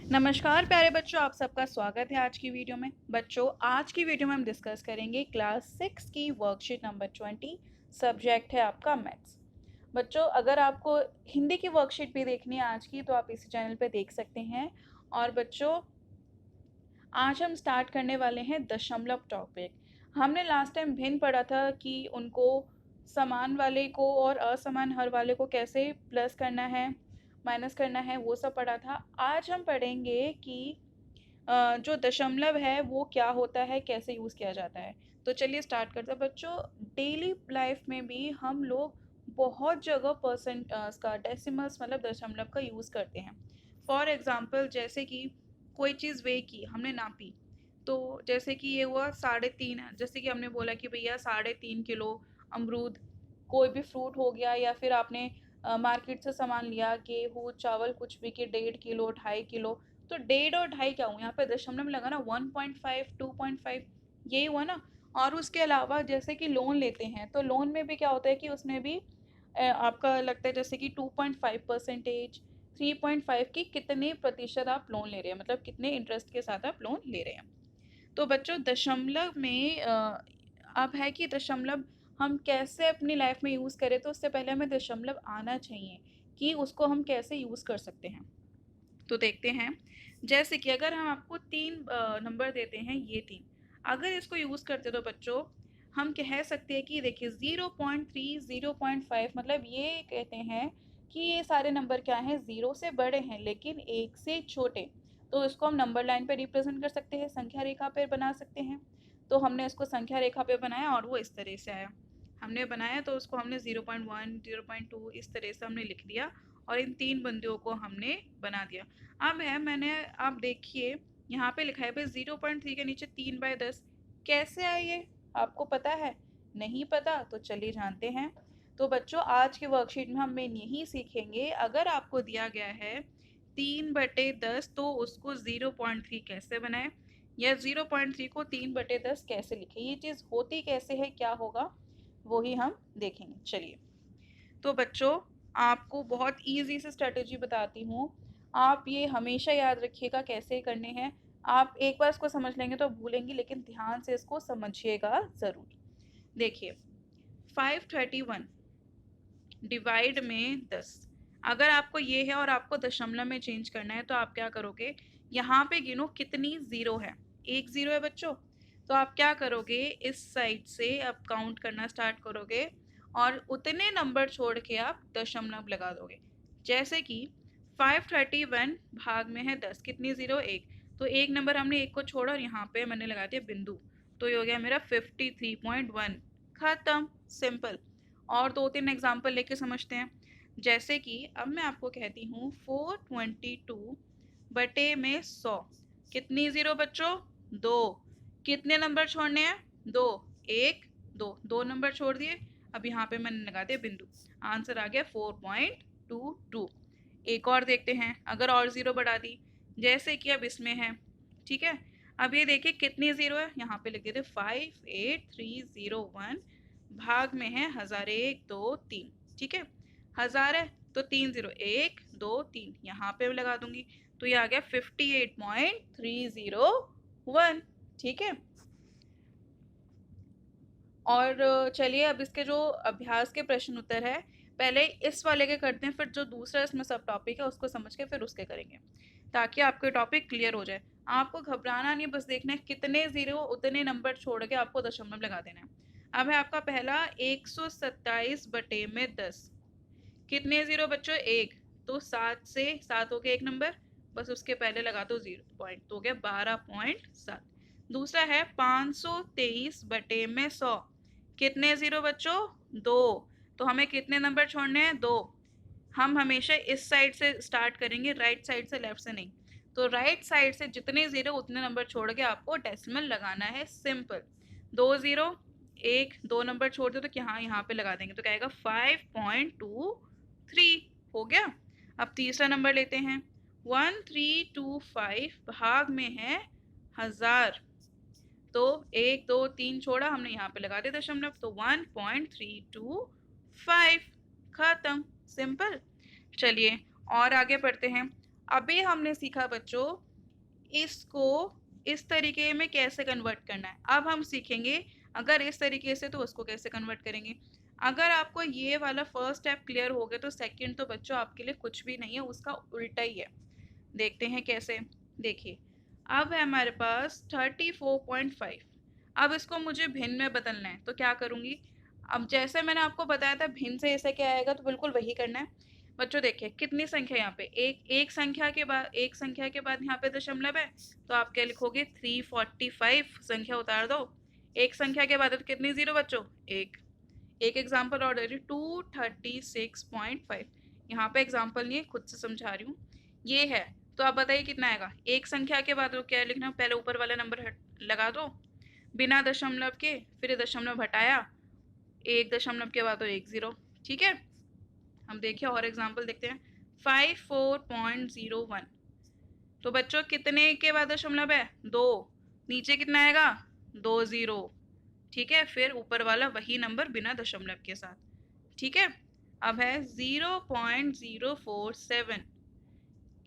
नमस्कार प्यारे बच्चों, आप सबका स्वागत है आज की वीडियो में। बच्चों, आज की वीडियो में हम डिस्कस करेंगे क्लास 6 की वर्कशीट नंबर 20। सब्जेक्ट है आपका मैथ्स। बच्चों, अगर आपको हिंदी की वर्कशीट भी देखनी है आज की, तो आप इसी चैनल पे देख सकते हैं। और बच्चों, आज हम स्टार्ट करने वाले हैं दशमलव टॉपिक। हमने लास्ट टाइम भिन्न पढ़ा था कि उनको समान वाले को और असमान हर वाले को कैसे प्लस करना है, माइनस करना है, वो सब पढ़ा था। आज हम पढ़ेंगे कि जो दशमलव है वो क्या होता है, कैसे यूज़ किया जाता है। तो चलिए स्टार्ट करते हैं। बच्चों, डेली लाइफ में भी हम लोग बहुत जगह परसेंट का डेसिमल्स मतलब दशमलव का यूज़ करते हैं। फॉर एग्जांपल, जैसे कि कोई चीज़ वे की, हमने नापी, तो जैसे कि ये हुआ 3.5, जैसे कि हमने बोला कि भैया 3.5 किलो अमरूद, कोई भी फ्रूट हो गया, या फिर आपने मार्केट से सामान लिया, गेहूँ चावल कुछ भी, कि 1.5 किलो 2.5 किलो, तो 1.5 और 2.5 क्या हुआ यहाँ पे, दशमलव में लगा ना, 1.5 2.5 यही हुआ ना। और उसके अलावा जैसे कि लोन लेते हैं, तो लोन में भी क्या होता है कि उसमें भी आपका लगता है जैसे कि 2.5%, 3.5 की कितने प्रतिशत आप लोन ले रहे हैं, मतलब कितने इंटरेस्ट के साथ आप लोन ले रहे हैं। तो बच्चों, दशमलव में अब है कि दशमलव हम कैसे अपनी लाइफ में यूज़ करें, तो उससे पहले हमें दशमलव आना चाहिए कि उसको हम कैसे यूज़ कर सकते हैं। तो देखते हैं, जैसे कि अगर हम आपको तीन नंबर देते हैं, ये तीन, अगर इसको यूज़ करते तो बच्चों हम कह सकते हैं कि देखिए 0.3 0.5, मतलब ये कहते हैं कि ये सारे नंबर क्या हैं, ज़ीरो से बड़े हैं लेकिन एक से छोटे। तो इसको हम नंबर लाइन पे रिप्रेजेंट कर सकते हैं, संख्या रेखा पे बना सकते हैं। तो हमने इसको संख्या रेखा पे बनाया और वो इस तरह से आया। हमने बनाया तो उसको हमने 0.1 0.2 इस तरह से हमने लिख दिया, और इन तीन बिंदुओं को हमने बना दिया। अब है, मैंने, आप देखिए यहाँ पे लिखा है भाई 0.3 के नीचे 3/10, कैसे आए ये, आपको पता है? नहीं पता तो चलिए जानते हैं। तो बच्चों, आज की वर्कशीट में हम यही सीखेंगे, अगर आपको दिया गया है 3/10 तो उसको 0.3 कैसे बनाए, या 0.3 को 3/10 कैसे लिखे, ये चीज़ होती कैसे है, क्या होगा, वो ही हम देखेंगे। चलिए, तो बच्चों, आपको बहुत ईजी सी स्ट्रेटेजी बताती हूँ। आप ये हमेशा याद रखिएगा कैसे करने हैं। आप एक बार इसको समझ लेंगे तो भूलेंगे, लेकिन ध्यान से इसको समझिएगा ज़रूर। देखिए, 531 डिवाइड में 10, अगर आपको ये है और आपको दशमलव में चेंज करना है, तो आप क्या करोगे, यहाँ पे गिनो कितनी ज़ीरो है, एक ज़ीरो है बच्चों। तो आप क्या करोगे, इस साइड से अब काउंट करना स्टार्ट करोगे और उतने नंबर छोड़ के आप दशमलव लगा दोगे। जैसे कि 531 भाग में है 10, कितनी ज़ीरो, एक, तो एक नंबर हमने एक को छोड़ा और यहाँ पे मैंने लगा दिया बिंदु, तो ये हो गया मेरा 53.1। खत्म, सिंपल। और दो तीन एग्जाम्पल लेके समझते हैं। जैसे कि अब मैं आपको कहती हूँ 422 बटे में 100, कितनी ज़ीरो बच्चों, दो, कितने नंबर छोड़ने हैं, दो, एक, दो, दो नंबर छोड़ दिए, अब यहाँ पे मैंने लगा दिया बिंदु, आंसर आ गया 4.22। एक और देखते हैं, अगर और ज़ीरो बढ़ा दी, जैसे कि अब इसमें है, ठीक है। अब ये देखिए कितनी ज़ीरो है, यहाँ पे लिख देते 58301, भाग में है 1000, एक दो तीन, ठीक है, 1000 है तो तीन ज़ीरो, एक दो तीन, यहाँ पे लगा दूंगी, तो ये आ गया 58.301, ठीक है। और चलिए, अब इसके जो अभ्यास के प्रश्न उत्तर है, पहले इस वाले के करते हैं, फिर जो दूसरा इसमें सब टॉपिक है उसको समझ के फिर उसके करेंगे, ताकि आपके टॉपिक क्लियर हो जाए। आपको घबराना नहीं, बस देखना है कितने ज़ीरो उतने नंबर छोड़ के आपको दशमलव लगा देना है। अब है आपका पहला 127 बटे में 10, कितने ज़ीरो बच्चों, एक, तो 7 से 7 हो गया एक नंबर, बस उसके पहले लगा दो ज़ीरो पॉइंट, तो हो गया 12.7। दूसरा है 523 बटे में 100, कितने ज़ीरो बच्चों, दो, तो हमें कितने नंबर छोड़ने हैं, दो। हम हमेशा इस साइड से स्टार्ट करेंगे, राइट साइड से, लेफ्ट से नहीं। तो राइट साइड से जितने ज़ीरो उतने नंबर छोड़ के आपको डेसिमल लगाना है, सिंपल। दो ज़ीरो, एक, दो नंबर छोड़ दो तो क्या, यहाँ पे लगा देंगे, तो क्या आएगा 5.23, हो गया। अब तीसरा नंबर लेते हैं, 1325 भाग में है 1000, तो एक दो तीन छोड़ा, हमने यहाँ पे लगा दिया दशमलव, तो 1.325, खत्म, सिंपल। चलिए और आगे बढ़ते हैं। अभी हमने सीखा बच्चों इसको इस तरीके में कैसे कन्वर्ट करना है। अब हम सीखेंगे अगर इस तरीके से तो उसको कैसे कन्वर्ट करेंगे। अगर आपको ये वाला फर्स्ट स्टेप क्लियर हो गया तो सेकंड तो बच्चों आपके लिए कुछ भी नहीं है, उसका उल्टा ही है। देखते हैं कैसे। देखिए अब है हमारे पास 34.5। अब इसको मुझे भिन्न में बदलना है तो क्या करूँगी। अब जैसे मैंने आपको बताया था भिन्न से ऐसे क्या आएगा, तो बिल्कुल वही करना है। बच्चों देखिए कितनी संख्या यहाँ पे, एक संख्या के बाद यहाँ पे दशमलव है, तो आप क्या लिखोगे 345 संख्या उतार दो। एक संख्या के बाद कितनी जीरो बच्चों, एक एग्जाम्पल और दे रही हूँ 236.5। यहाँ पे एग्जाम्पल नहीं है, खुद से समझा रही हूँ। ये है तो आप बताइए कितना आएगा। एक संख्या के बाद क्या लिखना, पहले ऊपर वाला नंबर लगा दो बिना दशमलव के, फिर दशमलव हटाया, एक दशमलव के बाद तो एक जीरो। ठीक है, हम देखिए और एग्जाम्पल देखते हैं 54.01। तो बच्चों कितने के बाद दशमलव है, दो, नीचे कितना आएगा, दो जीरो। ठीक है, फिर ऊपर वाला वही नंबर बिना दशमलव के साथ। ठीक है, अब है 0.047।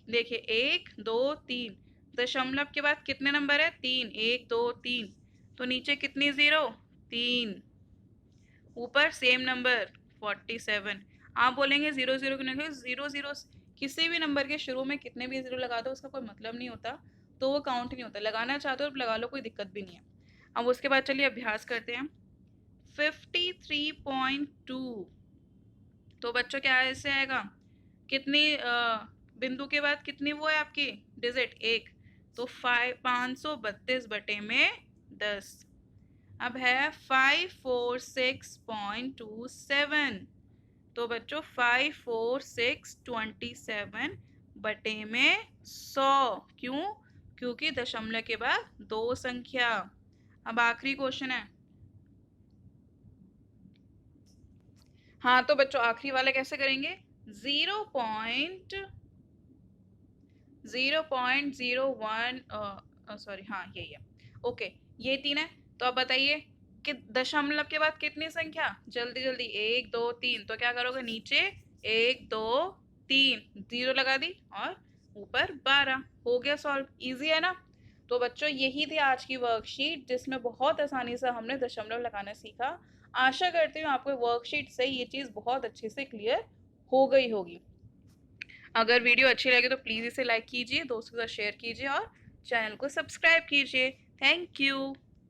देखिए एक दो तीन, दशमलव के बाद कितने नंबर है, तीन, एक दो तीन, तो नीचे कितनी जीरो, तीन, ऊपर सेम नंबर 47। आप बोलेंगे जीरो जीरो क्यों नहीं, जीरो जीरो किसी भी नंबर के शुरू में कितने भी जीरो लगा दो उसका कोई मतलब नहीं होता, तो वो काउंट नहीं होता। लगाना चाहते हो तो लगा लो, कोई दिक्कत भी नहीं है। अब उसके बाद चलिए अभ्यास करते हैं 53.2। तो बच्चों क्या ऐसे आएगा, कितनी बिंदु के बाद कितनी वो है आपकी डिजिट, एक, तो 532 बटे में 10। अब है 546.27। तो बच्चों 54627 बटे में 100। क्यों, क्योंकि दशमलव के बाद दो संख्या। अब आखिरी क्वेश्चन है। हाँ तो बच्चों आखिरी वाला कैसे करेंगे, 0.01 सॉरी हाँ यही है। ओके ये तीन है। तो अब बताइए कि दशमलव के बाद कितनी संख्या, जल्दी जल्दी, एक दो तीन, तो क्या करोगे नीचे एक दो तीन जीरो लगा दी और ऊपर 12। हो गया सॉल्व, इजी है ना। तो बच्चों यही थी आज की वर्कशीट जिसमें बहुत आसानी से हमने दशमलव लगाना सीखा। आशा करती हूँ आपको वर्कशीट से ये चीज़ बहुत अच्छे से क्लियर हो गई होगी। अगर वीडियो अच्छी लगे तो प्लीज़ इसे लाइक कीजिए, दोस्तों के साथ शेयर कीजिए और चैनल को सब्सक्राइब कीजिए। Thank you.